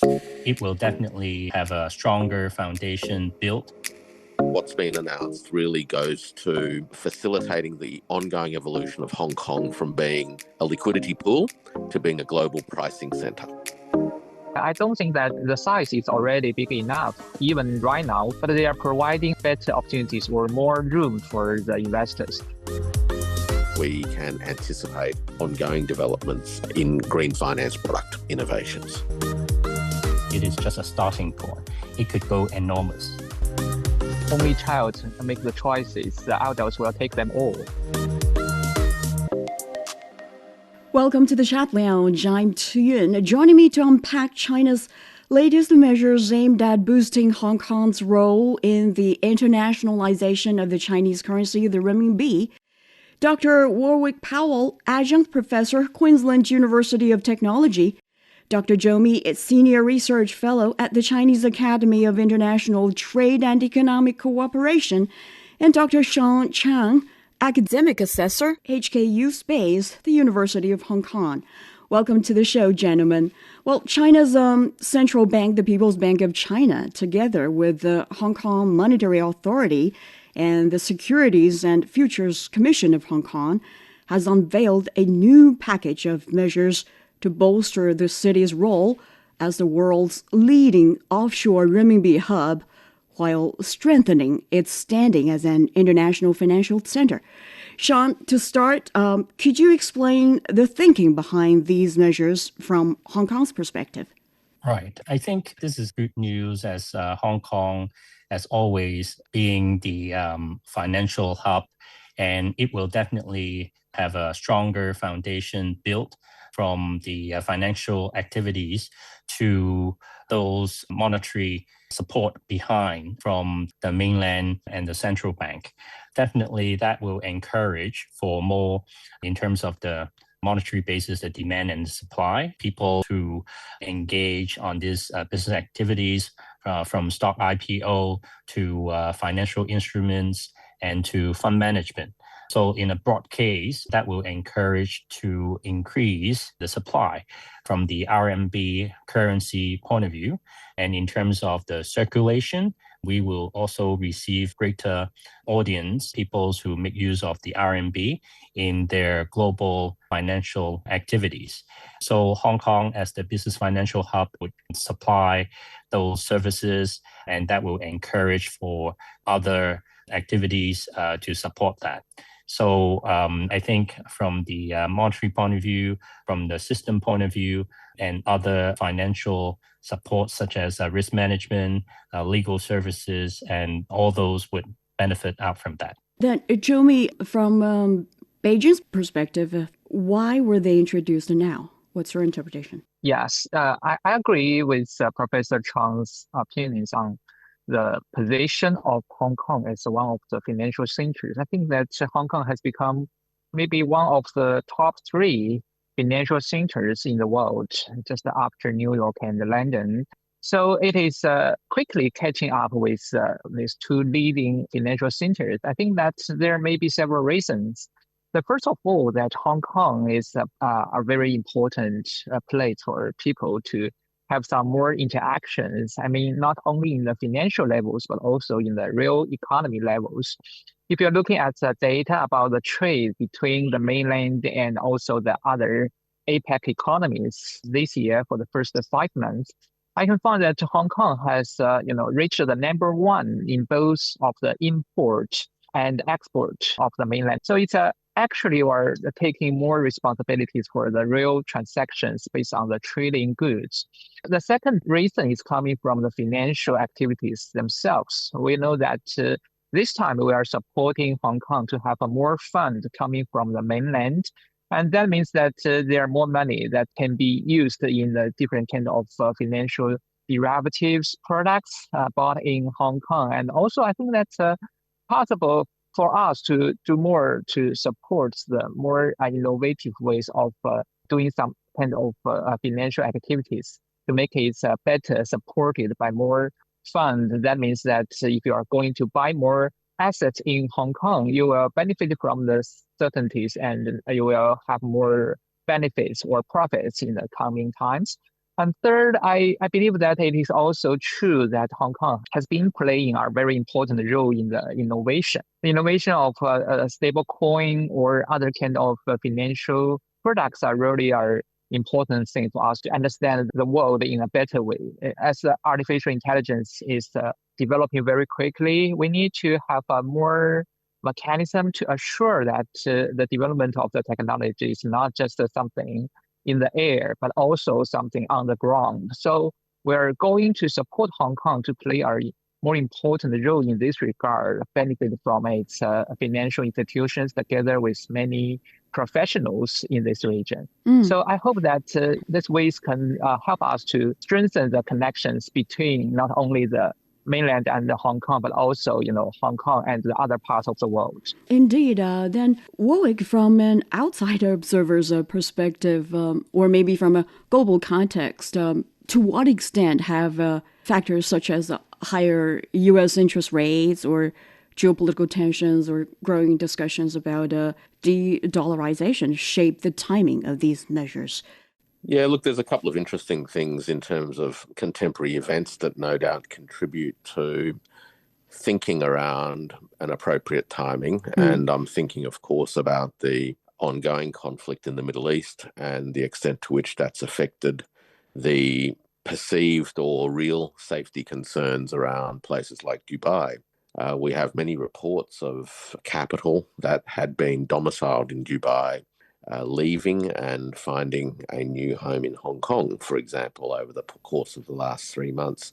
It will definitely have a stronger foundation built. What's been announced really goes to facilitating the ongoing evolution of Hong Kong from being a liquidity pool to being a global pricing centre. I don't think that the size is already big enough, even right now, but they are providing better opportunities or more room for the investors. We can anticipate ongoing developments in green finance product innovations. It is just a starting point. It could go enormous. Only child make the choices, the adults will take them all. Welcome to the Chat Lounge. I'm Tuyun. Joining me to unpack China's latest measures aimed at boosting Hong Kong's role in the internationalization of the Chinese currency, the renminbi, Dr. Warwick Powell, Adjunct Professor, Queensland University of Technology, Dr. Zhou Mi, Senior Research Fellow at the Chinese Academy of International Trade and Economic Cooperation, and Dr. Chang, Academic Assessor, HKU SPACE, the University of Hong Kong. Welcome to the show, gentlemen. Well, China's central bank, the People's Bank of China, together with the Hong Kong Monetary Authority and the Securities and Futures Commission of Hong Kong, has unveiled a new package of measures to bolster the city's role as the world's leading offshore renminbi hub, while strengthening its standing as an international financial center. Sean, to start, could you explain the thinking behind these measures from Hong Kong's perspective? Right. I think this is good news as Hong Kong, as always, being the financial hub, and it will definitely have a stronger foundation built from the financial activities to those monetary support behind from the mainland and the central bank. Definitely that will encourage for more in terms of the monetary basis, the demand and the supply, people to engage on these business activities from stock IPO to financial instruments and to fund management. So in a broad case, that will encourage to increase the supply from the RMB currency point of view. And in terms of the circulation, we will also receive greater audience, people who make use of the RMB in their global financial activities. So Hong Kong as the business financial hub would supply those services, and that will encourage for other activities to support that. So I think from the monetary point of view, from the system point of view, and other financial support such as risk management, legal services, and all those would benefit out from that. Then, Zhou Mi, from Beijing's perspective, why were they introduced now? What's your interpretation? Yes, I agree with Professor Chang's opinions on the position of Hong Kong as one of the financial centers. I think that Hong Kong has become maybe one of the top 3 financial centers in the world, just after New York and London. So it is quickly catching up with these 2 leading financial centers. I think that there may be several reasons. The first of all, that Hong Kong is a very important place for people to have some more interactions. I mean, not only in the financial levels, but also in the real economy levels. If you're looking at the data about the trade between the mainland and also the other APEC economies this year for the first 5 months, I can find that Hong Kong has reached the number 1 in both of the import and export of the mainland. So it's actually we're taking more responsibilities for the real transactions based on the trading goods. The second reason is coming from the financial activities themselves. We know that this time we are supporting Hong Kong to have a more fund coming from the mainland. And that means that there are more money that can be used in the different kind of financial derivatives products bought in Hong Kong. And also, I think that's possible for us to do more to support the more innovative ways of doing some kind of financial activities to make it better supported by more funds. That means that if you are going to buy more assets in Hong Kong, you will benefit from the certainties and you will have more benefits or profits in the coming times. And third, I believe that it is also true that Hong Kong has been playing a very important role in the innovation. The innovation of a stable coin or other kind of financial products are really important thing for us to understand the world in a better way. As artificial intelligence is developing very quickly, we need to have a more mechanism to assure that the development of the technology is not just something in the air, but also something on the ground. So we're going to support Hong Kong to play a more important role in this regard, benefit from its financial institutions together with many professionals in this region. So I hope that these ways can help us to strengthen the connections between not only the mainland and Hong Kong, but also, Hong Kong and the other parts of the world. Indeed. Then, Warwick, from an outsider observer's perspective, or maybe from a global context, to what extent have factors such as higher U.S. interest rates or geopolitical tensions or growing discussions about de-dollarization shaped the timing of these measures? Yeah, look, there's a couple of interesting things in terms of contemporary events that no doubt contribute to thinking around an appropriate timing. And I'm thinking, of course, about the ongoing conflict in the Middle East and the extent to which that's affected the perceived or real safety concerns around places like Dubai. We have many reports of capital that had been domiciled in Dubai leaving and finding a new home in Hong Kong, for example, over the course of the last 3 months.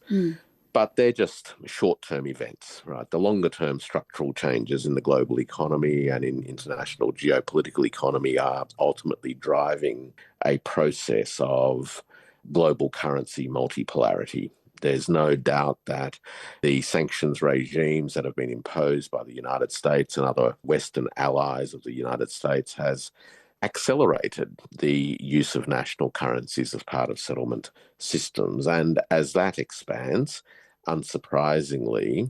But they're just short-term events, right? The longer-term structural changes in the global economy and in international geopolitical economy are ultimately driving a process of global currency multipolarity. There's no doubt that the sanctions regimes that have been imposed by the United States and other Western allies of the United States has accelerated the use of national currencies as part of settlement systems. And as that expands, unsurprisingly,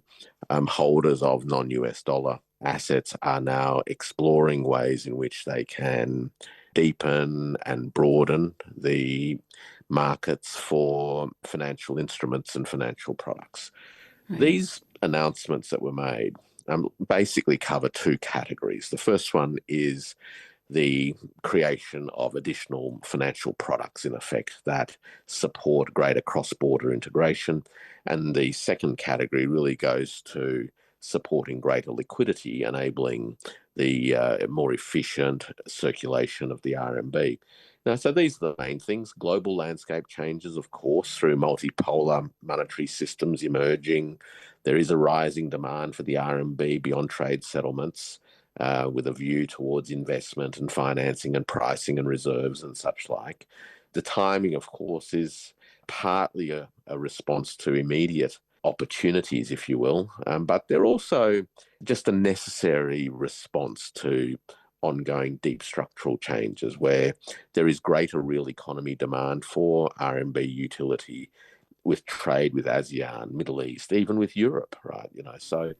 holders of non-US dollar assets are now exploring ways in which they can deepen and broaden the markets for financial instruments and financial products. Right. These announcements that were made basically cover two categories. The first one is the creation of additional financial products, in effect, that support greater cross-border integration. And the second category really goes to supporting greater liquidity, enabling the more efficient circulation of the RMB. Now, so these are the main things. Global landscape changes, of course, through multipolar monetary systems emerging. There is a rising demand for the RMB beyond trade settlements, with a view towards investment and financing and pricing and reserves and such like. The timing, of course, is partly a response to immediate opportunities, if you will, but they're also just a necessary response to ongoing deep structural changes where there is greater real economy demand for RMB utility with trade with ASEAN, Middle East, even with Europe, right? So,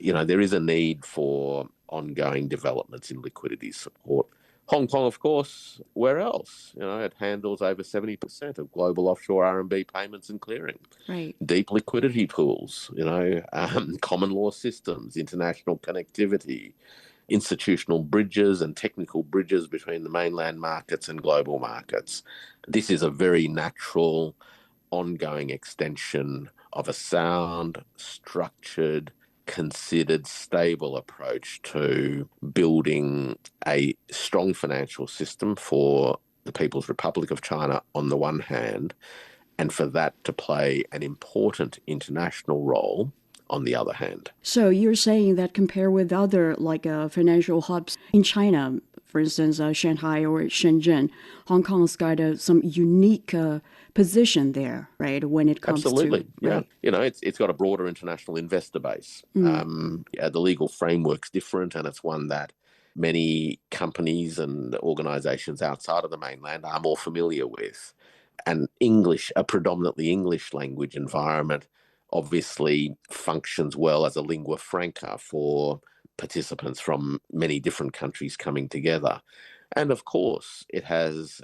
there is a need for ongoing developments in liquidity support. Hong Kong, of course, where else? It handles over 70% of global offshore RMB payments and clearing. Right. Deep liquidity pools, common law systems, international connectivity, institutional bridges and technical bridges between the mainland markets and global markets. This is a very natural, ongoing extension of a sound, structured, considered, stable approach to building a strong financial system for the People's Republic of China on the one hand, and for that to play an important international role on the other hand. So you're saying that compare with other financial hubs in China, for instance, Shanghai or Shenzhen, Hong Kong's got some unique position there, right, when it comes Absolutely. to... Right? Yeah. It's got a broader international investor base. The legal framework's different, and it's one that many companies and organisations outside of the mainland are more familiar with. And English, a predominantly English language environment, obviously functions well as a lingua franca for participants from many different countries coming together. And of course, it has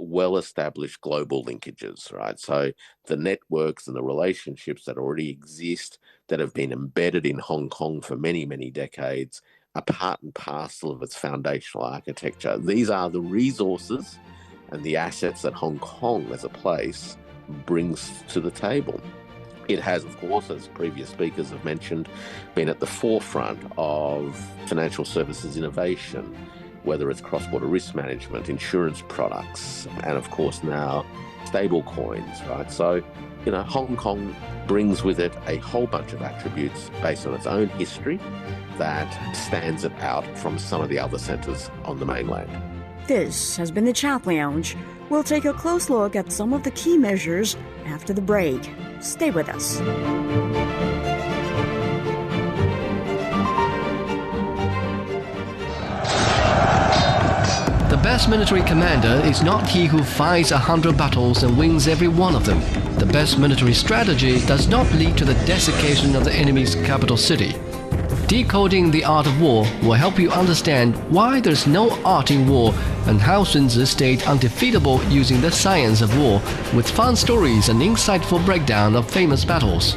well-established global linkages, right? So the networks and the relationships that already exist, that have been embedded in Hong Kong for many, many decades, are part and parcel of its foundational architecture. These are the resources and the assets that Hong Kong as a place brings to the table. It has, of course, as previous speakers have mentioned, been at the forefront of financial services innovation, whether it's cross-border risk management, insurance products, and of course now stable coins, right? So, Hong Kong brings with it a whole bunch of attributes based on its own history that stands it out from some of the other centres on the mainland. This has been the Chat Lounge. We'll take a close look at some of the key measures after the break. Stay with us. The best military commander is not he who fights 100 battles and wins every one of them. The best military strategy does not lead to the desiccation of the enemy's capital city. Decoding the Art of War will help you understand why there's no art in war and how Sun Tzu stayed undefeatable using the science of war, with fun stories and insightful breakdown of famous battles.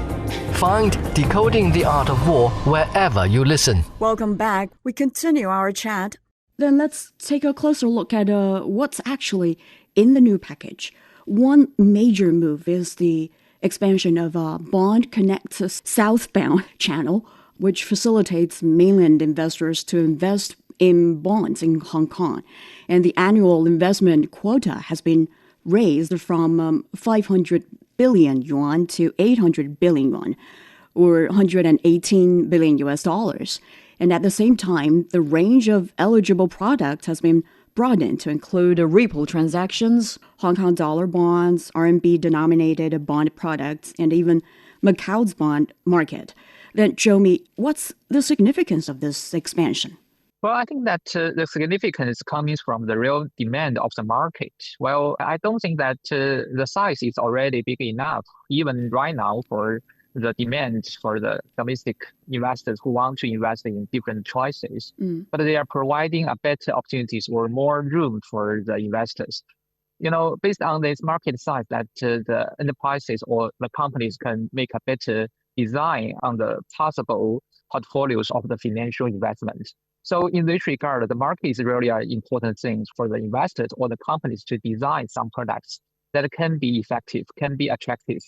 Find Decoding the Art of War wherever you listen. Welcome back. We continue our chat. Then let's take a closer look at what's actually in the new package. One major move is the expansion of Bond Connect's southbound channel, which facilitates mainland investors to invest in bonds in Hong Kong. And the annual investment quota has been raised from 500 billion yuan to 800 billion yuan, or 118 billion US dollars. And at the same time, the range of eligible products has been broadened to include repo transactions, Hong Kong dollar bonds, RMB-denominated bond products, and even Macau's bond market. Then, Zhou Mi, what's the significance of this expansion? Well, I think that the significance comes from the real demand of the market. Well, I don't think that the size is already big enough, even right now, for the demand for the domestic investors who want to invest in different choices. But they are providing a better opportunities or more room for the investors. Based on this market size, that the enterprises or the companies can make a better design on the possible portfolios of the financial investment. So in this regard, the market is really an important thing for the investors or the companies to design some products that can be effective, can be attractive,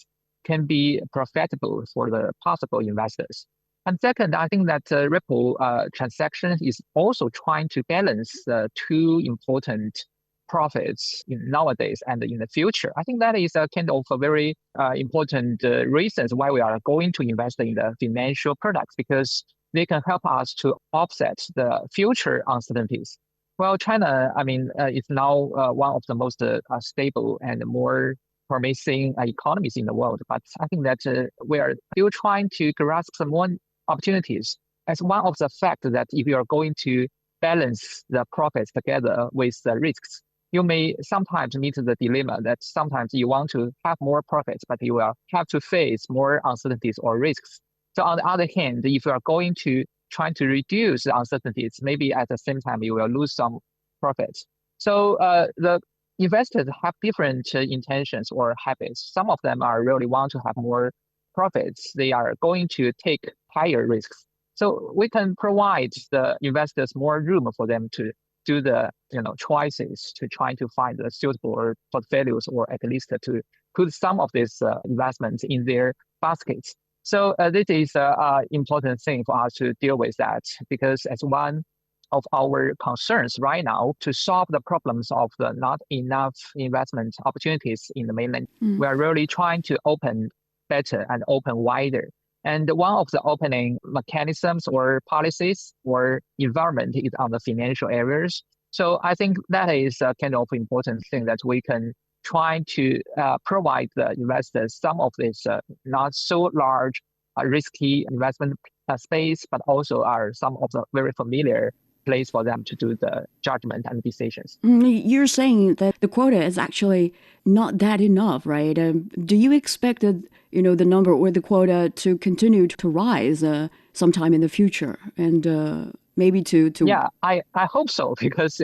can be profitable for the possible investors. And second, I think that Ripple transaction is also trying to balance the two important profits nowadays and in the future. I think that is a kind of a very important reasons why we are going to invest in the financial products, because they can help us to offset the future uncertainties. Well, China, is now one of the most stable and more promising economies in the world. But I think that we are still trying to grasp some more opportunities as one of the facts that if you are going to balance the profits together with the risks, you may sometimes meet the dilemma that sometimes you want to have more profits, but you will have to face more uncertainties or risks. So on the other hand, if you are going to try to reduce the uncertainties, maybe at the same time you will lose some profits. So the investors have different intentions or habits. Some of them are really want to have more profits. They are going to take higher risks. So we can provide the investors more room for them to do the choices to try to find the suitable portfolios, or at least to put some of these investments in their baskets. So this is an important thing for us to deal with that, because as one of our concerns right now to solve the problems of the not enough investment opportunities in the mainland, we are really trying to open better and open wider. And one of the opening mechanisms or policies or environment is on the financial areas. So I think that is a kind of important thing that we can try to provide the investors some of this not so large, risky investment space, but also are some of the very familiar place for them to do the judgment and decisions. You're saying that the quota is actually not that enough, right? Do you expect that, the number or the quota to continue to rise sometime in the future, and maybe to? Yeah, I hope so, because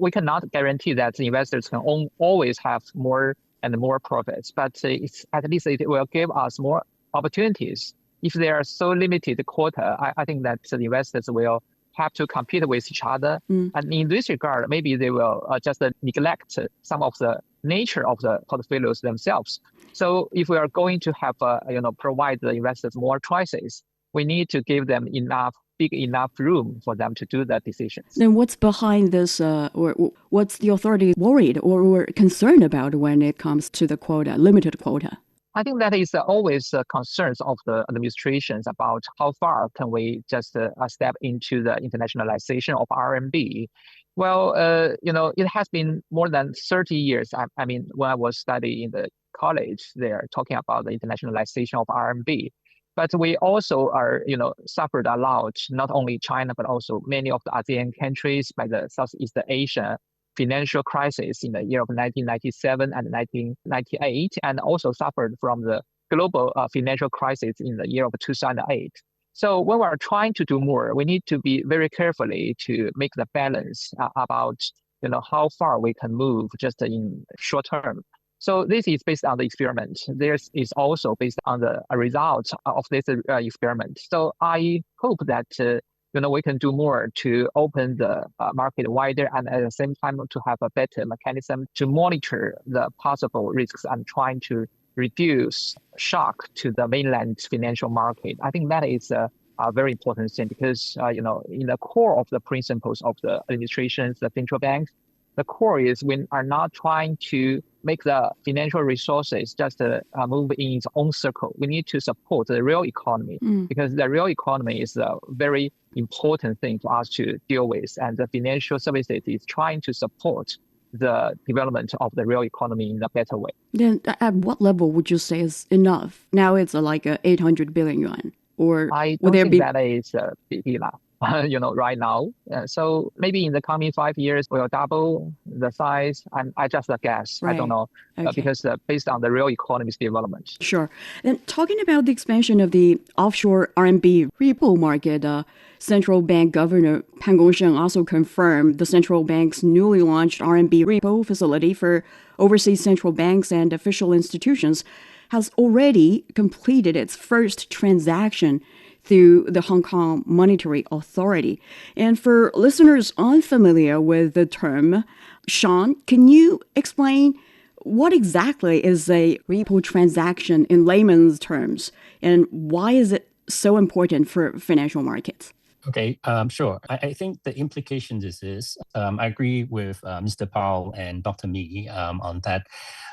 we cannot guarantee that the investors can always have more and more profits, but at least it will give us more opportunities. If there are so limited quota, I think that the investors will have to compete with each other. And in this regard, maybe they will just neglect some of the nature of the portfolios themselves. So if we are going to have, provide the investors more choices, we need to give them big enough room for them to do the decisions. Then what's behind this, or what's the authority worried or concerned about when it comes to the quota, limited quota? I think that is always concerns of the administrations about how far can we just step into the internationalization of RMB. Well, it has been more than 30 years. I mean, when I was studying in the college, they're talking about the internationalization of RMB. But we also are, suffered a lot, not only China, but also many of the ASEAN countries by the Southeast Asia financial crisis in the year of 1997 and 1998, and also suffered from the global financial crisis in the year of 2008. So when we're trying to do more, we need to be very carefully to make the balance about how far we can move just in short term. So this is based on the experiment. This is also based on the results of this experiment. So I hope that we can do more to open the market wider, and at the same time to have a better mechanism to monitor the possible risks and trying to reduce shock to the mainland financial market. I think that is a very important thing because, in the core of the principles of the administrations, the central banks, the core is we are not trying to make the financial resources just move in its own circle. We need to support the real economy because the real economy is a very important thing for us to deal with. And the financial services is trying to support the development of the real economy in a better way. Then at what level would you say is enough? Now it's like 800 billion yuan. Or I don't think that is big enough. Right now. So maybe in the coming 5 years, we'll double the size. I just guess. Right. I don't know. Okay. Because based on the real economy's development. Sure. And talking about the expansion of the offshore RMB repo market, Central Bank Governor Pan Gongsheng also confirmed the central bank's newly launched RMB repo facility for overseas central banks and official institutions has already completed its first transaction through the Hong Kong Monetary Authority. And for listeners unfamiliar with the term, Sean, can you explain what exactly is a repo transaction in layman's terms, and why is it so important for financial markets? Okay, sure. I think the implication is I agree with Mr. Powell and Dr. Mi on that.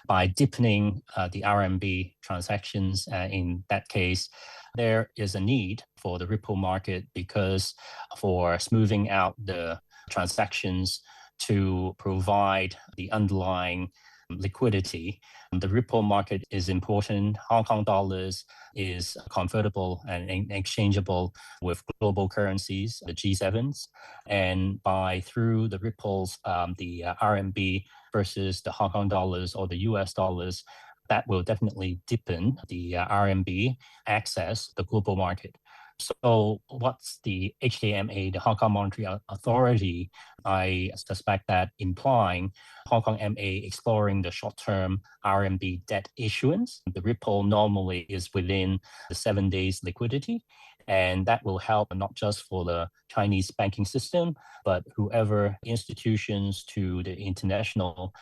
By deepening the RMB transactions, in that case, there is a need for the repo market because for smoothing out the transactions to provide the underlying liquidity. The repo market is important. Hong Kong dollars is convertible and exchangeable with global currencies, the G7s. And through the ripples, the RMB versus the Hong Kong dollars or the US dollars, that will definitely deepen the RMB access the global market. So what's the HKMA, the Hong Kong Monetary Authority? I suspect that implying Hong Kong MA exploring the short-term RMB debt issuance. The ripple normally is within the 7 days liquidity, and that will help not just for the Chinese banking system, but whoever institutions to the international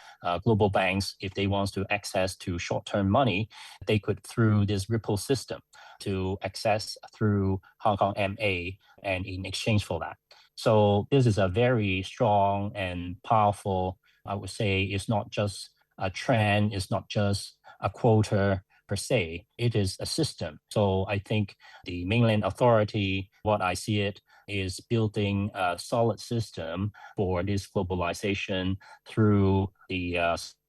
global banks, if they want to access to short-term money, they could through this ripple system to access through Hong Kong MA and in exchange for that. So this is a very strong and powerful, I would say, it's not just a trend, it's not just a quota per se, it is a system. So I think the mainland authority, what I see it, is building a solid system for this globalization through the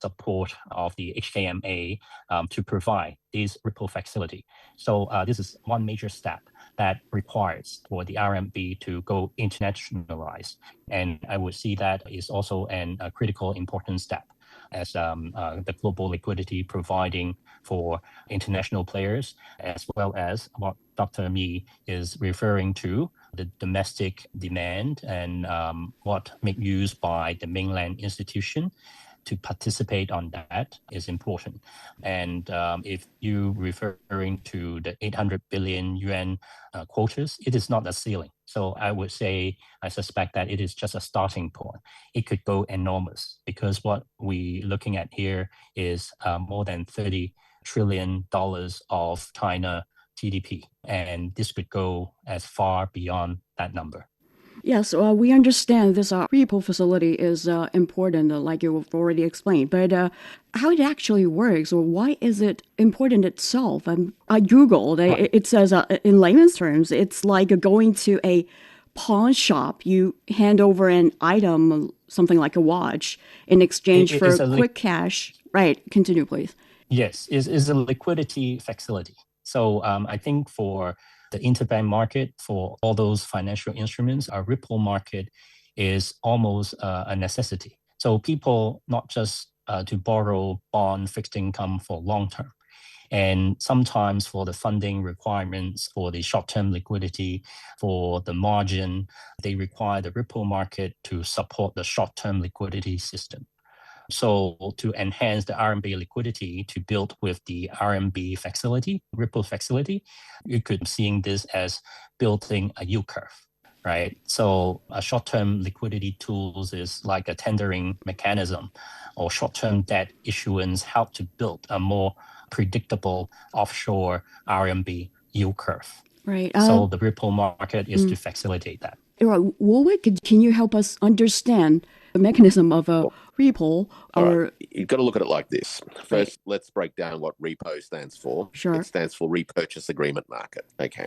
support of the HKMA to provide this ripple facility. So this is one major step that requires for the RMB to go internationalized. And I would see that is also a critical important step as the global liquidity providing for international players, as well as what Dr. Mi is referring to, the domestic demand and what make use by the mainland institution to participate on that is important. And if you're referring to the 800 billion yuan quotas, it is not a ceiling. So I would say, I suspect that it is just a starting point. It could go enormous because what we're looking at here is more than $30 trillion of China GDP. And this could go as far beyond that number. Yes, we understand this repo facility is important, like you've already explained. But how it actually works, or why is it important itself? I Googled, it says in layman's terms, it's like going to a pawn shop. You hand over an item, something like a watch, in exchange for quick cash. Right, continue, please. Yes, it's a liquidity facility. So I think for the interbank market, for all those financial instruments, our Ripple market is almost a necessity. So people not just to borrow bond fixed income for long term, and sometimes for the funding requirements, for the short-term liquidity, for the margin, they require the Ripple market to support the short-term liquidity system. So to enhance the RMB liquidity to build with the RMB facility, Ripple facility, you could seeing this as building a yield curve, right? So a short-term liquidity tools is like a tendering mechanism, or short-term debt issuance help to build a more predictable offshore RMB yield curve. Right. So the Ripple market is to facilitate that. Warwick, can you help us understand the mechanism of a repo? Right. You've got to look at it like this. First, let's break down what repo stands for. Sure. It stands for repurchase agreement market. Okay.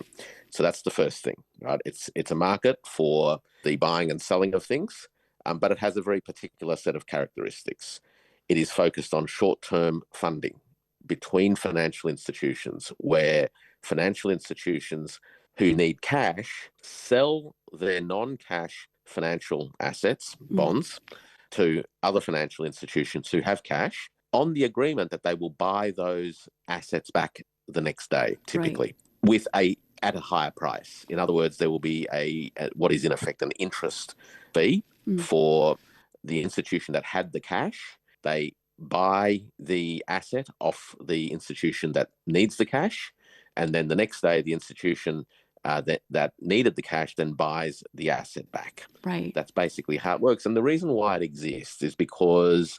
So that's the first thing, right? It's a market for the buying and selling of things, but it has a very particular set of characteristics. It is focused on short-term funding between financial institutions, where financial institutions who need cash sell their non-cash financial assets, bonds, to other financial institutions who have cash on the agreement that they will buy those assets back the next day, typically, at a higher price. In other words, there will be what is in effect an interest fee for the institution that had the cash. They buy the asset off the institution that needs the cash, and then the next day the institution that needed the cash then buys the asset back. Right. That's basically how it works. And the reason why it exists is because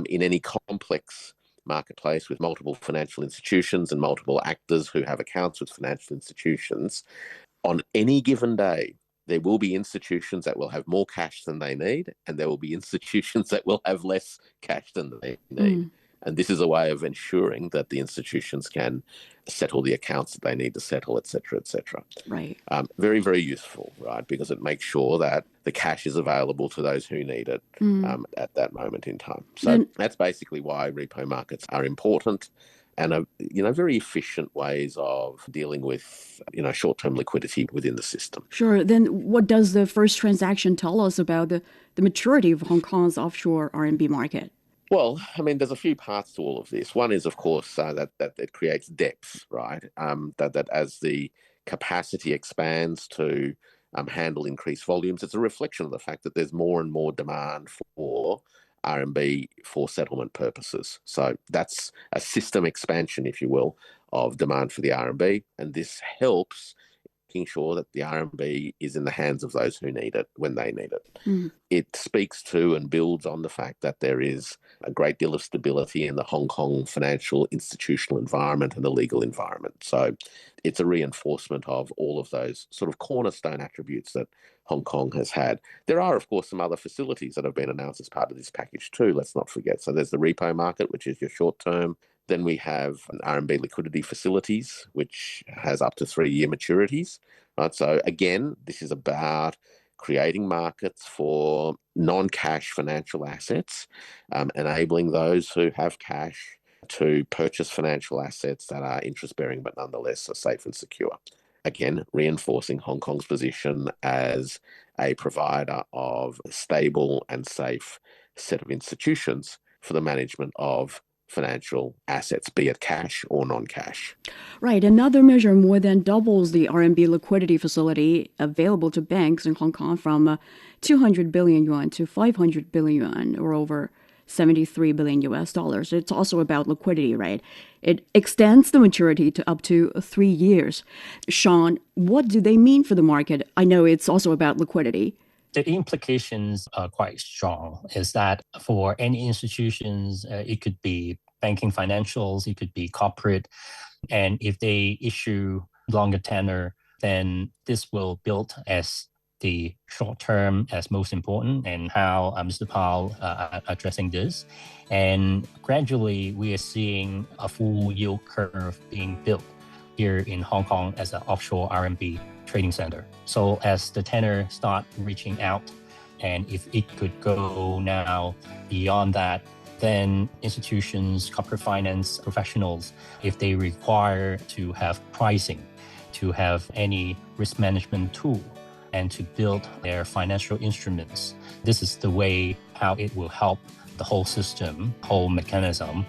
in any complex marketplace with multiple financial institutions and multiple actors who have accounts with financial institutions, on any given day, there will be institutions that will have more cash than they need, and there will be institutions that will have less cash than they need. And this is a way of ensuring that the institutions can settle the accounts that they need to settle, et cetera, et cetera. Right. Very, very useful, right? Because it makes sure that the cash is available to those who need it at that moment in time. So that's basically why repo markets are important and are, very efficient ways of dealing with, short-term liquidity within the system. Sure. Then what does the first transaction tell us about the maturity of Hong Kong's offshore RMB market? Well, there's a few parts to all of this. One is, of course, that it creates depth, right? That as the capacity expands to handle increased volumes, it's a reflection of the fact that there's more and more demand for RMB for settlement purposes. So that's a system expansion, if you will, of demand for the RMB, and this helps making sure that the RMB is in the hands of those who need it when they need it. It speaks to and builds on the fact that there is a great deal of stability in the Hong Kong financial institutional environment and the legal environment. So it's a reinforcement of all of those sort of cornerstone attributes that Hong Kong has had. There are, of course, some other facilities that have been announced as part of this package too, let's not forget. So there's the repo market, which is your short term. Then we have RMB liquidity facilities, which has up to 3-year maturities. Right? So again, this is about creating markets for non-cash financial assets, enabling those who have cash to purchase financial assets that are interest-bearing but nonetheless are safe and secure. Again, reinforcing Hong Kong's position as a provider of a stable and safe set of institutions for the management of financial assets, be it cash or non-cash. Right. Another measure more than doubles the RMB liquidity facility available to banks in Hong Kong from 200 billion yuan to 500 billion yuan, or over 73 billion US dollars. It's also about liquidity, right? It extends the maturity to up to 3 years. Sean, what do they mean for the market? I know it's also about liquidity. The implications are quite strong, is that for any institutions, it could be banking financials, it could be corporate, and if they issue longer tenor, then this will build as the short term as most important, and how Mr. Powell addressing this. And gradually, we are seeing a full yield curve being built here in Hong Kong as an offshore RMB trading center. So as the tenor start reaching out, and if it could go now beyond that, then institutions, corporate finance professionals, if they require to have pricing, to have any risk management tool, and to build their financial instruments, this is the way how it will help the whole system, whole mechanism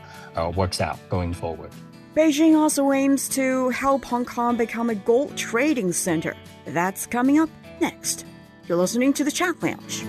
works out going forward. Beijing also aims to help Hong Kong become a gold trading center. That's coming up next. You're listening to the Chat Lounge.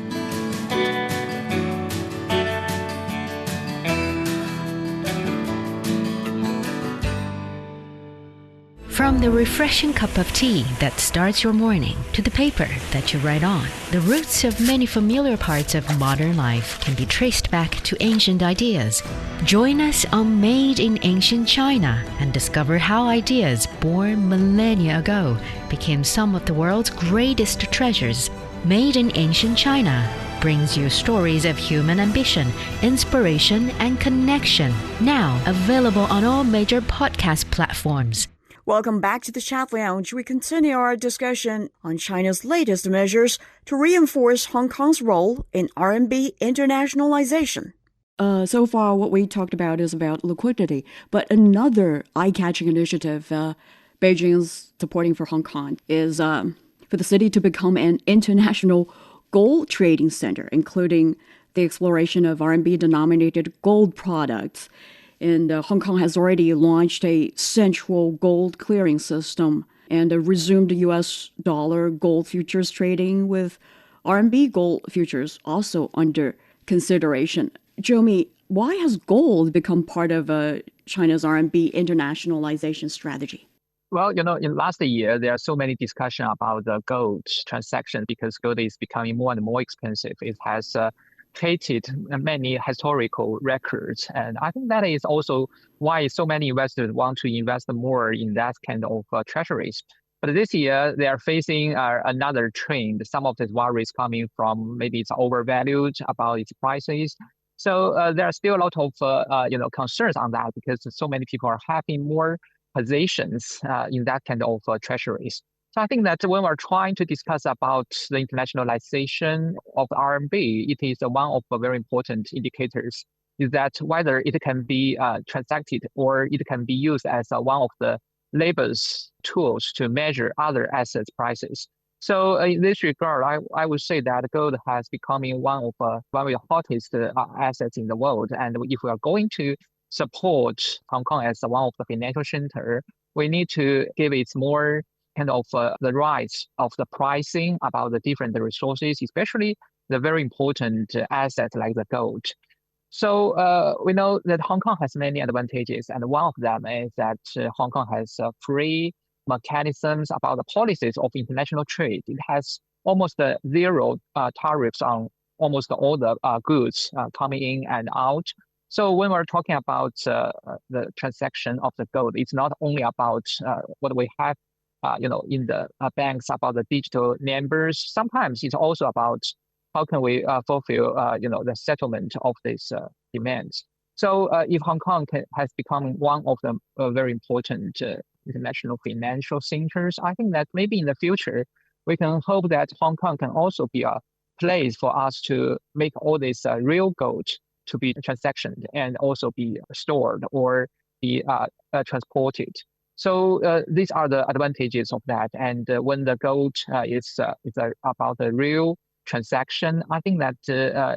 From the refreshing cup of tea that starts your morning to the paper that you write on, the roots of many familiar parts of modern life can be traced back to ancient ideas. Join us on Made in Ancient China and discover how ideas born millennia ago became some of the world's greatest treasures. Made in Ancient China brings you stories of human ambition, inspiration, and connection. Now available on all major podcast platforms. Welcome back to the Chat Lounge. We continue our discussion on China's latest measures to reinforce Hong Kong's role in RMB internationalization. So far, what we talked about is about liquidity, but another eye-catching initiative Beijing is supporting for Hong Kong is for the city to become an international gold trading center, including the exploration of RMB-denominated gold products. And Hong Kong has already launched a central gold clearing system and resumed U.S. dollar gold futures trading, with RMB gold futures also under consideration. Zhou Mi, why has gold become part of China's RMB internationalization strategy? Well, in last year, there are so many discussions about the gold transaction because gold is becoming more and more expensive. It has created many historical records. And I think that is also why so many investors want to invest more in that kind of treasuries. But this year, they are facing another trend. Some of the worries coming from maybe it's overvalued about its prices. So there are still a lot of concerns on that because so many people are having more positions in that kind of treasuries. So I think that when we're trying to discuss about the internationalization of RMB, it is one of the very important indicators, is that whether it can be transacted or it can be used as one of the labels tools to measure other assets prices. So in this regard, I would say that gold has become one of the hottest assets in the world. And if we are going to support Hong Kong as one of the financial center, we need to give it more kind of the rights of the pricing about the different resources, especially the very important assets like the gold. So we know that Hong Kong has many advantages, and one of them is that Hong Kong has free mechanisms about the policies of international trade. It has almost zero tariffs on almost all the goods coming in and out. So when we're talking about the transaction of the gold, it's not only about what we have in the banks about the digital numbers. Sometimes it's also about how can we fulfill, the settlement of these demands. So if Hong Kong has become one of the very important international financial centers, I think that maybe in the future, we can hope that Hong Kong can also be a place for us to make all this real gold to be transactioned and also be stored or be transported. So these are the advantages of that. And when the gold is about the real transaction, I think that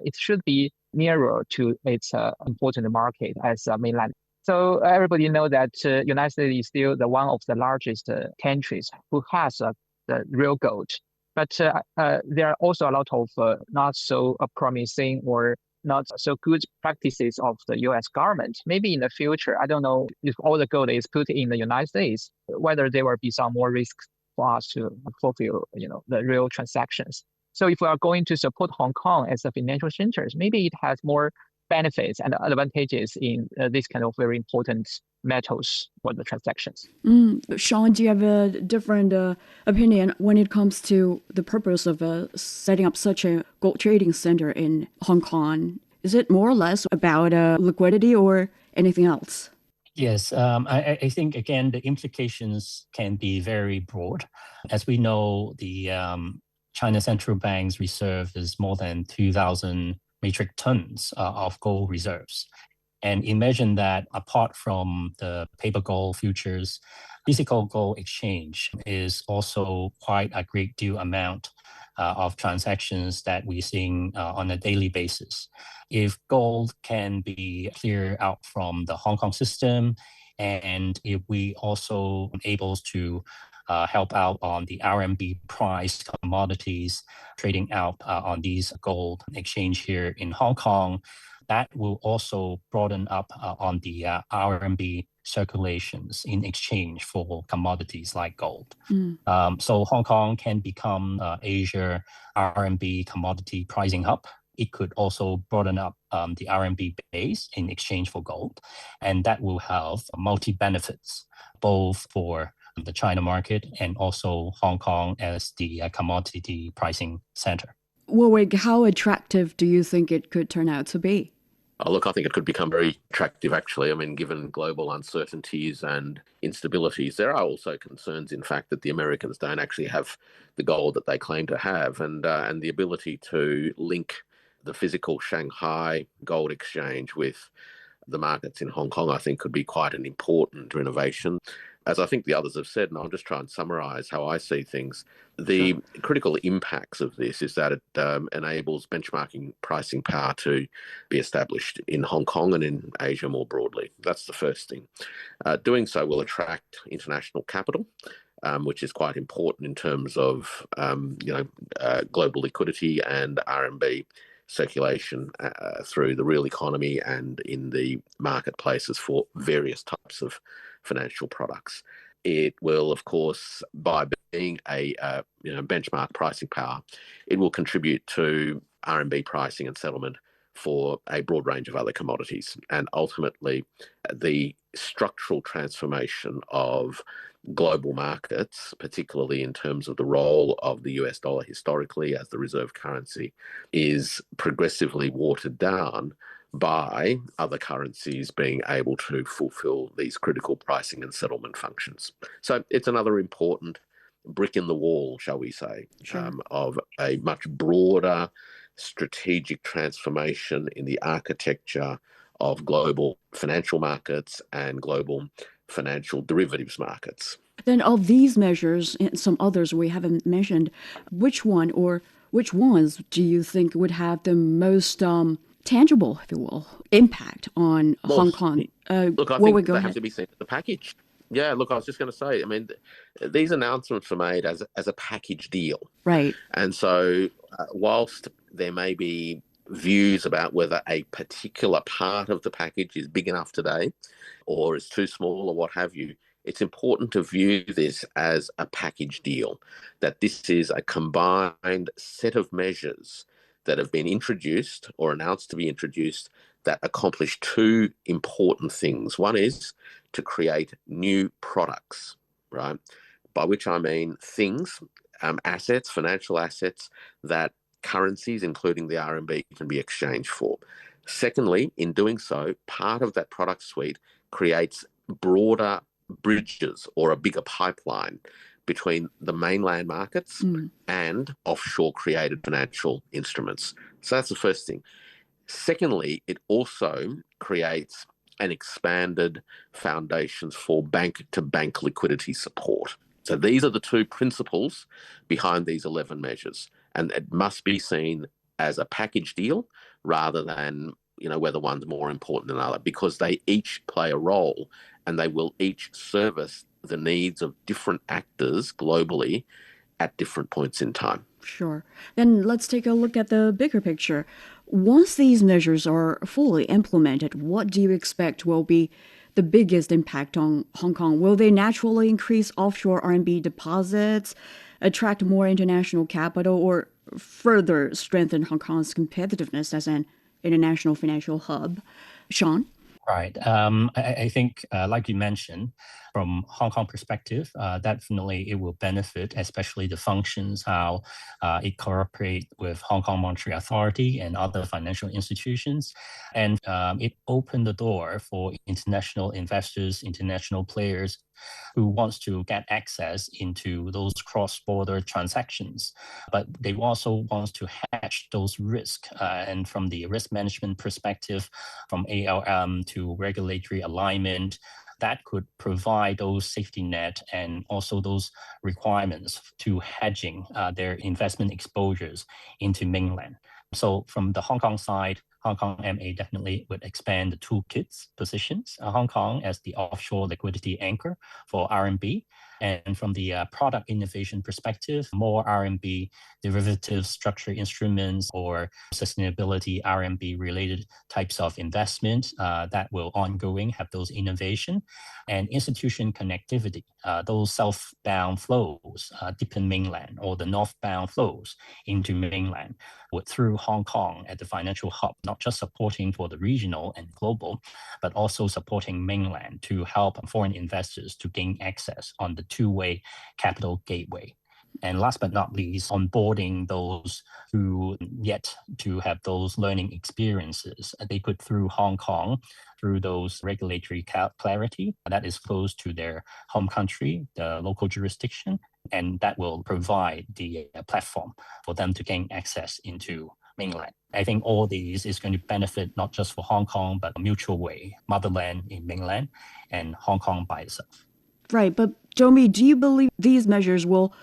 it should be nearer to its important market as mainland. So everybody know that United States is still one of the largest countries who has the real gold. But there are also a lot of not so promising or not so good practices of the U.S. government. Maybe in the future, I don't know if all the gold is put in the United States, whether there will be some more risks for us to fulfill, the real transactions. So if we are going to support Hong Kong as a financial center, maybe it has more benefits and advantages in this kind of very important metals for the transactions. Sean, do you have a different opinion when it comes to the purpose of setting up such a gold trading center in Hong Kong? Is it more or less about liquidity or anything else? Yes, I think, again, the implications can be very broad. As we know, the China Central Bank's reserve is more than 2,000 metric tons of gold reserves. And imagine that apart from the paper gold futures, physical gold exchange is also quite a great deal amount of transactions that we're seeing on a daily basis. If gold can be cleared out from the Hong Kong system, and if we also able to help out on the RMB price commodities trading out on these gold exchange here in Hong Kong, that will also broaden up on the RMB circulations in exchange for commodities like gold. So Hong Kong can become Asia RMB commodity pricing hub. It could also broaden up the RMB base in exchange for gold. And that will have multi-benefits, both for the China market and also Hong Kong as the commodity pricing center. Warwick, how attractive do you think it could turn out to be? Oh, look, I think it could become very attractive, actually. I mean, given global uncertainties and instabilities, there are also concerns, in fact, that the Americans don't actually have the gold that they claim to have, and the ability to link the physical Shanghai gold exchange with the markets in Hong Kong, I think, could be quite an important renovation. As I think the others have said, and I'll just try and summarise how I see things, the critical impacts of this is that it enables benchmarking pricing power to be established in Hong Kong and in Asia more broadly. That's the first thing. Doing so will attract international capital, which is quite important in terms of global liquidity and RMB circulation through the real economy and in the marketplaces for various types of financial products. It will, of course, by being a benchmark pricing power, it will contribute to RMB pricing and settlement for a broad range of other commodities. And ultimately, the structural transformation of global markets, particularly in terms of the role of the US dollar historically as the reserve currency, is progressively watered down by other currencies being able to fulfill these critical pricing and settlement functions. So it's another important brick in the wall, shall we say, of a much broader strategic transformation in the architecture of global financial markets and global financial derivatives markets. Then of these measures and some others we haven't mentioned, which one or which ones do you think would have the most tangible, if you will, impact on Hong Kong? Look, I think they have to be seen as a package. Yeah, look, I was just going to say, I mean, these announcements were made as a package deal. Right. And so whilst there may be views about whether a particular part of the package is big enough today or is too small or what have you, it's important to view this as a package deal, that this is a combined set of measures that have been introduced or announced to be introduced that accomplish two important things. One is to create new products, right? By which I mean things, assets, financial assets that currencies, including the RMB, can be exchanged for. Secondly, in doing so, part of that product suite creates broader bridges or a bigger pipeline between the mainland markets and offshore created financial instruments. So that's the first thing. Secondly, it also creates an expanded foundations for bank-to-bank liquidity support. So these are the two principles behind these 11 measures, and it must be seen as a package deal rather than, whether one's more important than another, because they each play a role and they will each service the needs of different actors globally at different points in time. Sure. Then let's take a look at the bigger picture. Once these measures are fully implemented, what do you expect will be the biggest impact on Hong Kong? Will they naturally increase offshore RMB deposits, attract more international capital, or further strengthen Hong Kong's competitiveness as an international financial hub? Sean? Right. I think, like you mentioned, from Hong Kong perspective, definitely it will benefit, especially the functions, how it cooperates with Hong Kong Monetary Authority and other financial institutions. And it opened the door for international investors, international players who wants to get access into those cross-border transactions. But they also want to hedge those risks. And from the risk management perspective, from ALM to regulatory alignment, that could provide those safety net and also those requirements to hedging their investment exposures into mainland. So from the Hong Kong side, Hong Kong MA definitely would expand the toolkits positions Hong Kong as the offshore liquidity anchor for RMB. And from the product innovation perspective, more RMB derivative structured instruments or sustainability RMB related types of investment that will ongoing have those innovation and institution connectivity, those southbound flows, deepen mainland or the northbound flows into mainland through Hong Kong at the financial hub, not just supporting for the regional and global, but also supporting mainland to help foreign investors to gain access on the two-way capital gateway. And last but not least, onboarding those who yet to have those learning experiences. They could, through Hong Kong, through those regulatory clarity that is close to their home country, the local jurisdiction, and that will provide the platform for them to gain access into mainland. I think all these is going to benefit not just for Hong Kong, but a mutual way, motherland in mainland and Hong Kong by itself. Right, but Zhou Mi, do you believe these measures will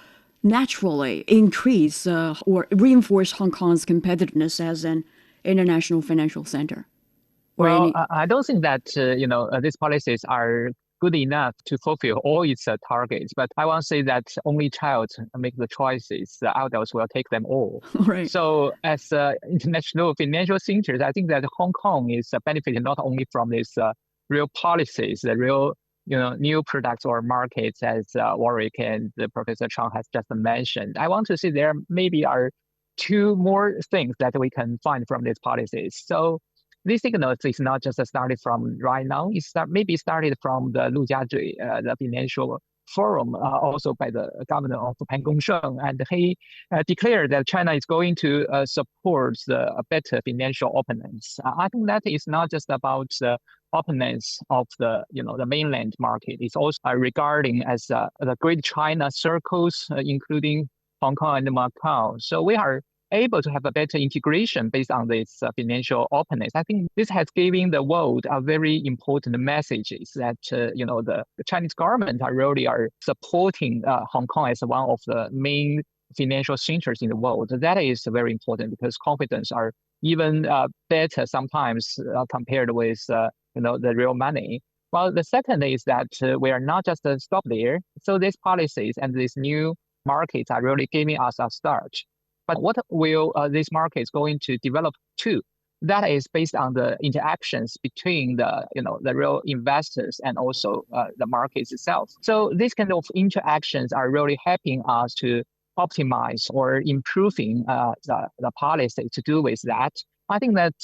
naturally increase or reinforce Hong Kong's competitiveness as an international financial center? I don't think that these policies are good enough to fulfill all its targets. But I want to say that only child make the choices. The adults will take them all. Right. So as international financial centers, I think that Hong Kong is benefiting not only from these real policies, the real new products or markets, as Warwick and Professor Chang has just mentioned. I want to see there maybe are two more things that we can find from these policies. So this signal is not just started from right now. It's maybe started from the Lu Jiazhui, the financial forum, also by the governor of Pan Gongsheng, and he declared that China is going to support the better financial openness. I think that is not just about the openness of the the mainland market. It's also regarding as the Great China circles, including Hong Kong and Macau. So we are able to have a better integration based on this financial openness. I think this has given the world a very important messages that the Chinese government are supporting Hong Kong as one of the main financial centers in the world. That is very important because confidence are even better sometimes compared with the real money. Well, the second is that we are not just stop there. So these policies and these new markets are really giving us a start. But what will these markets going to develop to? That is based on the interactions between the the real investors and also the markets itself. So these kind of interactions are really helping us to optimize or improving the policy to do with that. I think that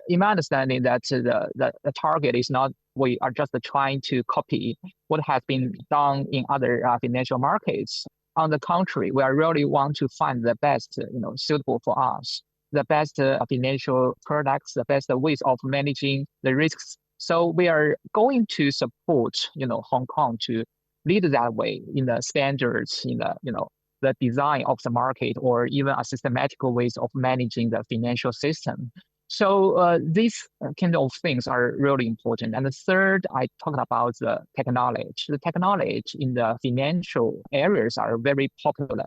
in my understanding that the target is not we are just trying to copy what has been done in other financial markets. On the contrary, we are really want to find the best, suitable for us, the best financial products, the best ways of managing the risks. So we are going to support, Hong Kong to lead that way in the standards, in the design of the market, or even a systematic ways of managing the financial system. So these kind of things are really important. And the third, I talked about the technology. The technology in the financial areas are very popular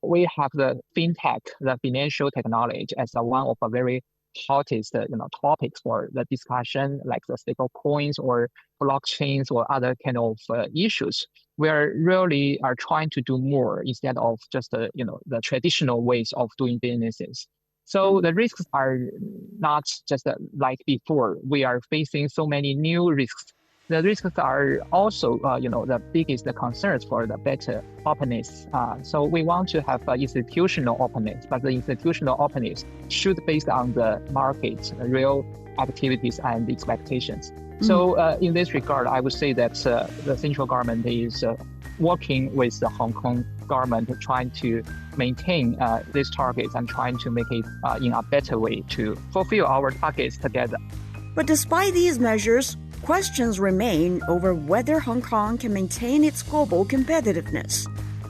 we have the fintech, the financial technology, as one of the very hottest topics for the discussion, like the stable coins or blockchains or other kind of issues. We are really are trying to do more instead of just the traditional ways of doing businesses. So the risks are not just like before. We are facing so many new risks. The risks are also, the biggest concerns for the better openness. So we want to have institutional openness, but the institutional openness should based on the market, real activities and expectations. So in this regard, I would say that the central government is working with the Hong Kong government, trying to maintain these targets and trying to make it in a better way to fulfill our targets together. But despite these measures, questions remain over whether Hong Kong can maintain its global competitiveness.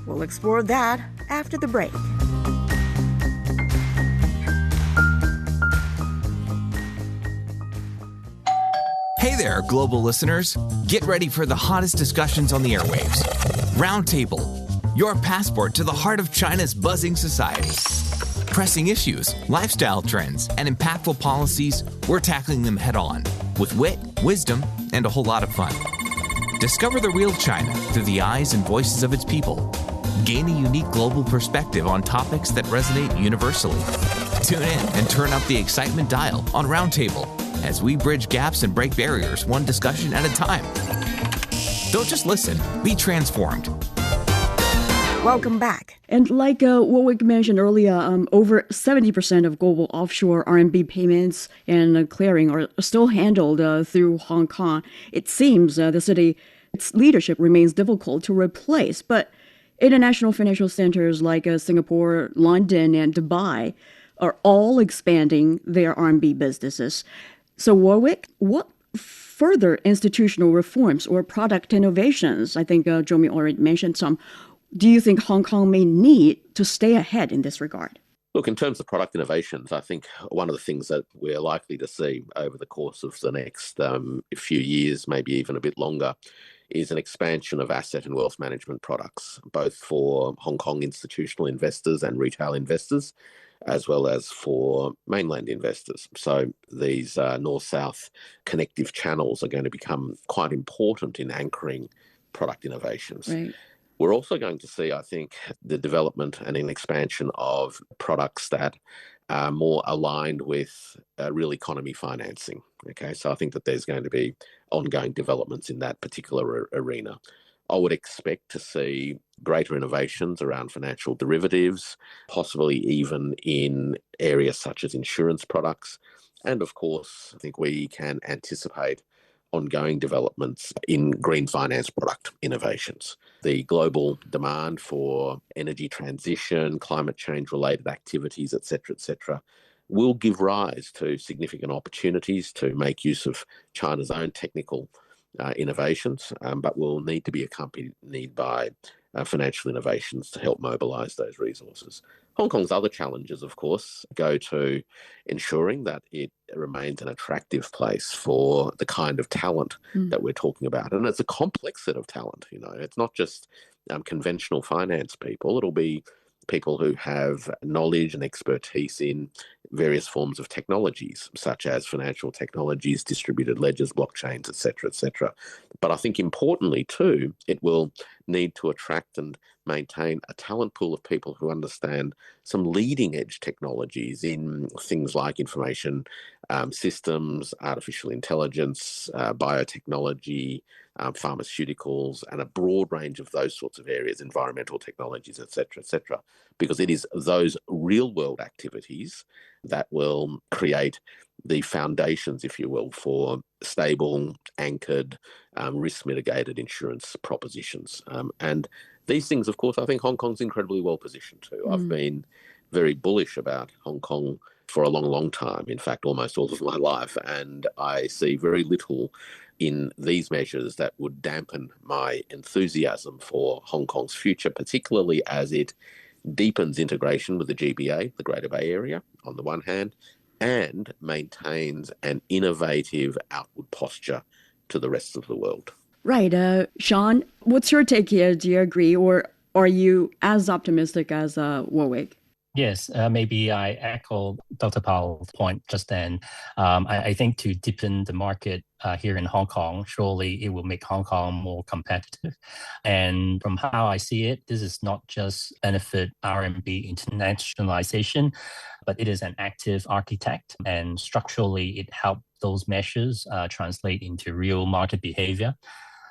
We'll explore that after the break. Hey there, global listeners. Get ready for the hottest discussions on the airwaves. Roundtable, your passport to the heart of China's buzzing society. Pressing issues, lifestyle trends, and impactful policies, we're tackling them head on with wit, wisdom, and a whole lot of fun. Discover the real China through the eyes and voices of its people. Gain a unique global perspective on topics that resonate universally. Tune in and turn up the excitement dial on Roundtable as we bridge gaps and break barriers one discussion at a time. Don't just listen, be transformed. Welcome back. And like Warwick mentioned earlier, over 70% of global offshore RMB payments and clearing are still handled through Hong Kong. It seems the city, its leadership remains difficult to replace, but international financial centers like Singapore, London, and Dubai are all expanding their RMB businesses. So Warwick, what further institutional reforms or product innovations, I think Zhou Mi already mentioned some, do you think Hong Kong may need to stay ahead in this regard? Look, in terms of product innovations, I think one of the things that we're likely to see over the course of the next few years, maybe even a bit longer, is an expansion of asset and wealth management products, both for Hong Kong institutional investors and retail investors, as well as for mainland investors. So these north-south connective channels are going to become quite important in anchoring product innovations. Right. We're also going to see, I think, the development and an expansion of products that are more aligned with real economy financing. Okay, so I think that there's going to be ongoing developments in that particular arena. I would expect to see greater innovations around financial derivatives, possibly even in areas such as insurance products. And of course, I think we can anticipate ongoing developments in green finance product innovations. The global demand for energy transition, climate change related activities, et cetera, will give rise to significant opportunities to make use of China's own technical innovations, but will need to be accompanied by financial innovations to help mobilize those resources. Hong Kong's other challenges, of course, go to ensuring that it remains an attractive place for the kind of talent that we're talking about. And it's a complex set of talent, It's not just conventional finance people. It'll be people who have knowledge and expertise in various forms of technologies, such as financial technologies, distributed ledgers, blockchains, et cetera. But I think importantly too, it will need to attract and maintain a talent pool of people who understand some leading edge technologies in things like information systems, artificial intelligence, biotechnology, pharmaceuticals, and a broad range of those sorts of areas, environmental technologies, et cetera, because it is those real world activities that will create the foundations, if you will, for stable, anchored, risk mitigated insurance propositions. And these things, of course, I think Hong Kong's incredibly well positioned to. I've been very bullish about Hong Kong for a long, long time, in fact, almost all of my life, and I see very little in these measures that would dampen my enthusiasm for Hong Kong's future, particularly as it deepens integration with the GBA, the Greater Bay Area, on the one hand, and maintains an innovative outward posture to the rest of the world. Right. Sean, what's your take here? Do you agree? Or are you as optimistic as Warwick? Yes, maybe I echo Dr. Powell's point just then. I think to deepen the market here in Hong Kong, surely it will make Hong Kong more competitive. And from how I see it, this is not just benefit RMB internationalization, but it is an active architect. And structurally, it helps those measures translate into real market behavior.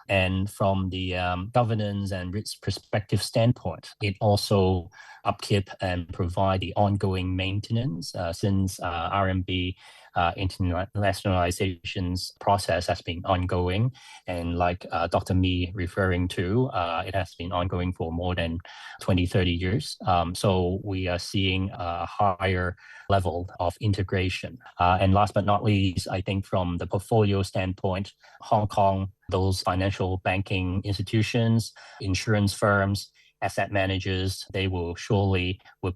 And from the governance and risk perspective standpoint, it also upkeep and provide the ongoing maintenance since RMB internationalization's process has been ongoing. And like Dr. Mi referring to, it has been ongoing for more than 20, 30 years. So we are seeing a higher level of integration. And last but not least, I think from the portfolio standpoint, Hong Kong, those financial banking institutions, insurance firms, asset managers, they will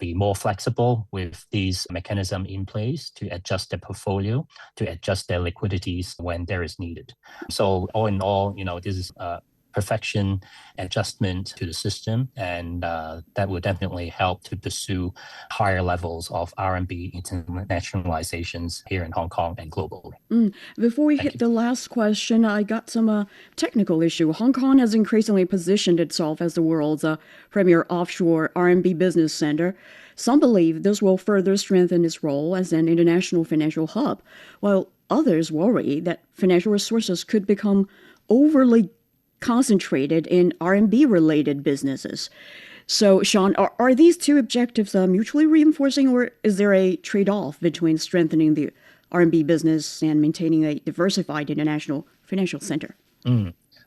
be more flexible with these mechanisms in place to adjust their portfolio, to adjust their liquidities when there is needed. So all in all, this is perfection adjustment to the system, and that will definitely help to pursue higher levels of RMB internationalizations here in Hong Kong and globally. Before we hit the last question, I got some technical issue. Hong Kong has increasingly positioned itself as the world's premier offshore RMB business center. Some believe this will further strengthen its role as an international financial hub, while others worry that financial resources could become overly concentrated in RMB-related businesses. So, Sean, are these two objectives mutually reinforcing, or is there a trade-off between strengthening the RMB business and maintaining a diversified international financial center?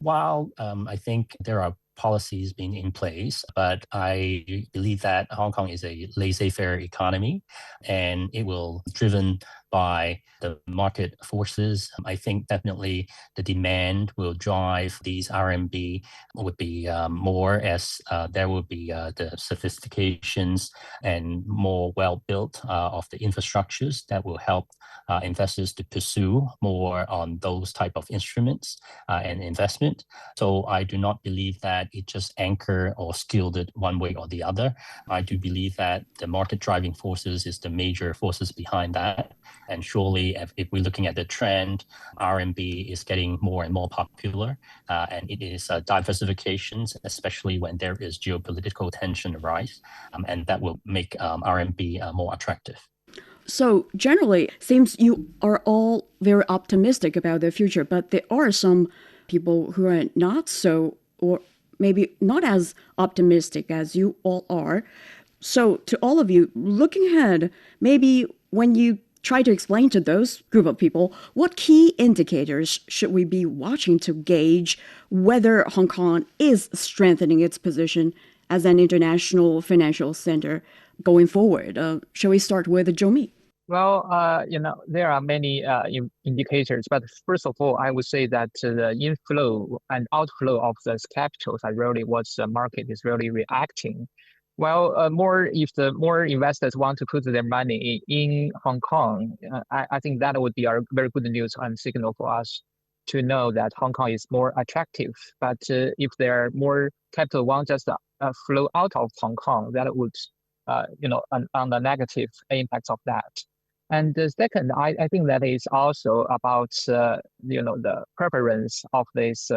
While I think there are policies being in place, but I believe that Hong Kong is a laissez-faire economy, and it will be driven by the market forces. I think definitely the demand will drive these RMB would be more as there will be the sophistications and more well-built of the infrastructures that will help investors to pursue more on those type of instruments and investment. So I do not believe that it just anchor or skilled it one way or the other. I do believe that the market driving forces is the major forces behind that. And surely, if we're looking at the trend, RMB is getting more and more popular, and it is diversifications, especially when there is geopolitical tension arise, and that will make RMB more attractive. So generally, seems you are all very optimistic about the future, but there are some people who are not so, or maybe not as optimistic as you all are. So to all of you, looking ahead, maybe when you try to explain to those group of people, what key indicators should we be watching to gauge whether Hong Kong is strengthening its position as an international financial center going forward? Shall we start with Zhou Mi? Well, there are many indicators, but first of all, I would say that the inflow and outflow of those capitals are really what the market is really reacting. Well, if the more investors want to put their money in Hong Kong, I think that would be a very good news and signal for us to know that Hong Kong is more attractive. But if there are more capital want just flow out of Hong Kong, that would, on the negative impacts of that. And the second, I think that is also about, the preference of these,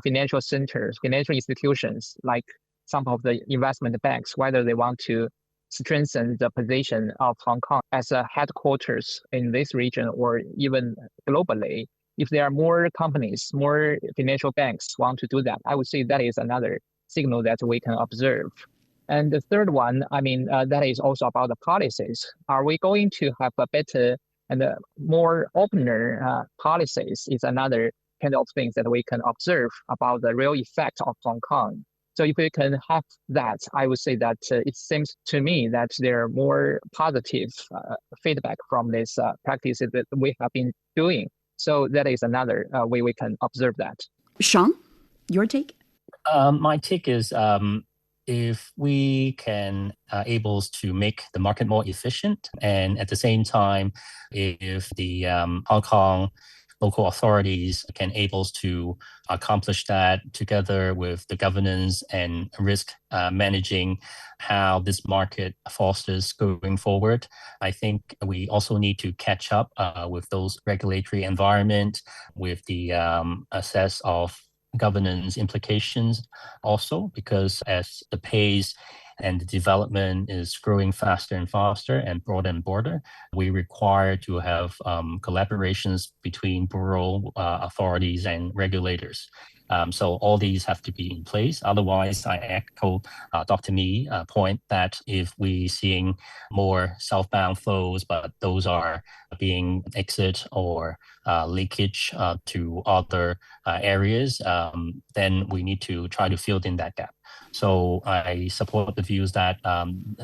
financial centers, financial institutions, like some of the investment banks, whether they want to strengthen the position of Hong Kong as a headquarters in this region or even globally. If there are more companies, more financial banks want to do that, I would say that is another signal that we can observe. And the third one, that is also about the policies. Are we going to have a better and more opener policies is another kind of things that we can observe about the real effect of Hong Kong. So if we can have that, I would say that it seems to me that there are more positive feedback from this practices that we have been doing. So that is another way we can observe that. Chang, your take? My take is if we can able to make the market more efficient, and at the same time, if the Hong Kong local authorities can able to accomplish that together with the governance and risk managing how this market fosters going forward. I think we also need to catch up with those regulatory environment, with the assess of governance implications also, because as the pace and the development is growing faster and faster and broader, we require to have collaborations between bureau authorities and regulators. So all these have to be in place. Otherwise, I echo Dr. Mi point that if we seeing more southbound flows, but those are being exit or leakage to other areas, then we need to try to fill in that gap. So I support the views that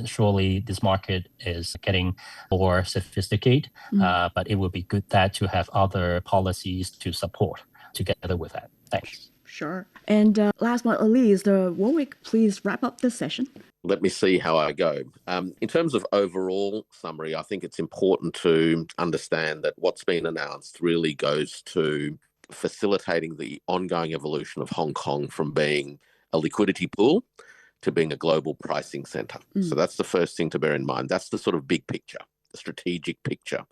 surely this market is getting more sophisticated, but it would be good that to have other policies to support together with that. Thanks. Sure. And last but not least, Warwick, please wrap up this session. Let me see how I go. In terms of overall summary, I think it's important to understand that what's been announced really goes to facilitating the ongoing evolution of Hong Kong from being a liquidity pool to being a global pricing centre. So that's the first thing to bear in mind. That's the sort of big picture, the strategic picture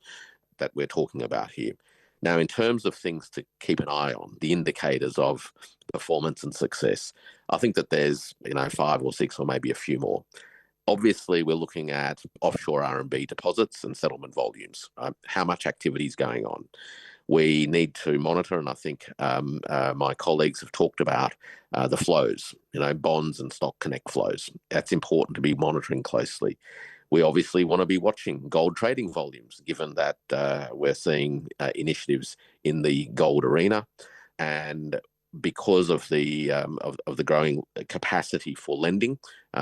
that we're talking about here. Now, in terms of things to keep an eye on, the indicators of performance and success, I think that there's 5 or 6 or maybe a few more. Obviously, we're looking at offshore RMB deposits and settlement volumes, how much activity is going on. We need to monitor, and I think my colleagues have talked about the flows, bonds and stock connect flows. That's important to be monitoring closely. We obviously want to be watching gold trading volumes, given that we're seeing initiatives in the gold arena, and because of the growing capacity for lending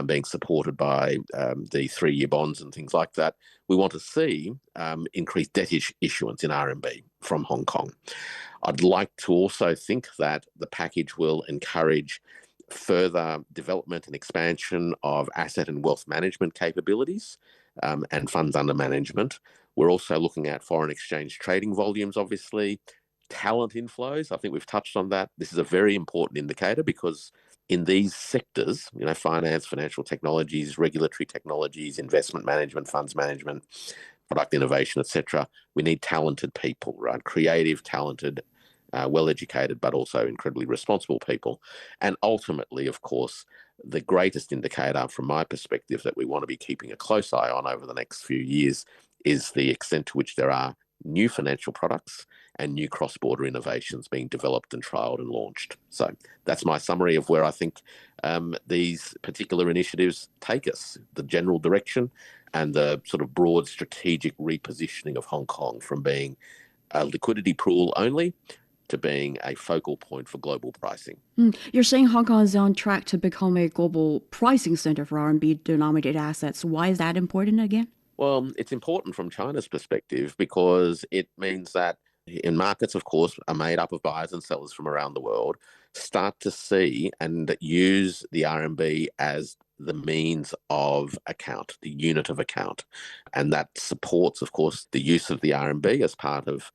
being supported by the 3-year bonds and things like that, we want to see increased debt issuance in RMB from Hong Kong. I'd like to also think that the package will encourage further development and expansion of asset and wealth management capabilities and funds under management. We're also looking at foreign exchange trading volumes, obviously, talent inflows. I think we've touched on that. This is a very important indicator because in these sectors, finance, financial technologies, regulatory technologies, investment management, funds management, product innovation, etc., we need talented people, right? Creative, talented, well-educated, but also incredibly responsible people. And ultimately, of course, the greatest indicator from my perspective that we want to be keeping a close eye on over the next few years is the extent to which there are new financial products and new cross-border innovations being developed and trialled and launched. So that's my summary of where I think these particular initiatives take us, the general direction and the sort of broad strategic repositioning of Hong Kong from being a liquidity pool only to being a focal point for global pricing. You're saying Hong Kong is on track to become a global pricing center for RMB-denominated assets. Why is that important again? Well, it's important from China's perspective because it means that in markets, of course, are made up of buyers and sellers from around the world, start to see and use the RMB as the means of account, the unit of account. And that supports, of course, the use of the RMB as part of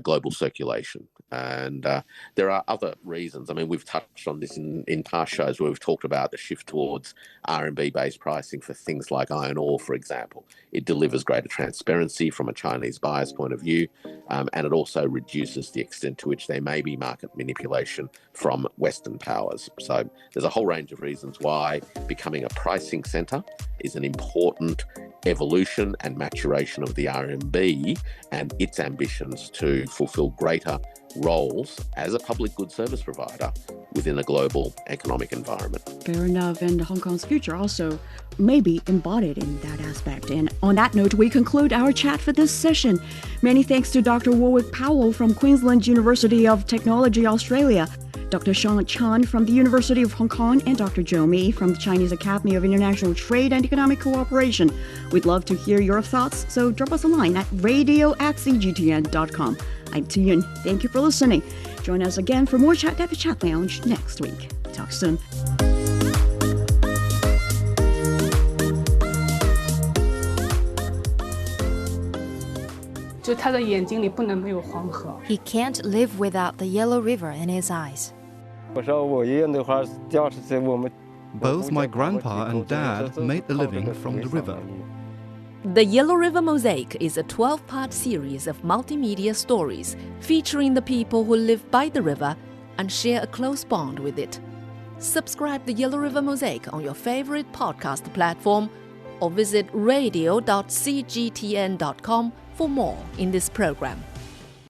global circulation. And there are other reasons. I mean, we've touched on this in past shows where we've talked about the shift towards RMB-based pricing for things like iron ore, for example. It delivers greater transparency from a Chinese buyer's point of view, and it also reduces the extent to which there may be market manipulation from Western powers. So there's a whole range of reasons why becoming a pricing centre is an important evolution and maturation of the RMB and its ambitions to fulfil greater roles as a public good service provider within a global economic environment. Fair enough. And Hong Kong's future also may be embodied in that aspect. And on that note, we conclude our chat for this session. Many thanks to Dr. Warwick Powell from Queensland University of Technology, Australia, Dr. Chang from the University of Hong Kong, and Dr. Zhou Mi from the Chinese Academy of International Trade and Economic Cooperation. We'd love to hear your thoughts, so drop us a line at radio@cgtn.com. I'm Tuyun. Thank you for listening. Join us again for more Chat at the Chat Lounge next week. Talk soon. 就他的眼睛里不能没有黄河。 He can't live without the yellow river in his eyes. 我说我爷爷那会儿钓是在我们。 Both my grandpa and dad made a living from the river. The Yellow River Mosaic is a 12-part series of multimedia stories featuring the people who live by the river and share a close bond with it. Subscribe the Yellow River Mosaic on your favorite podcast platform or visit radio.cgtn.com for more in this program.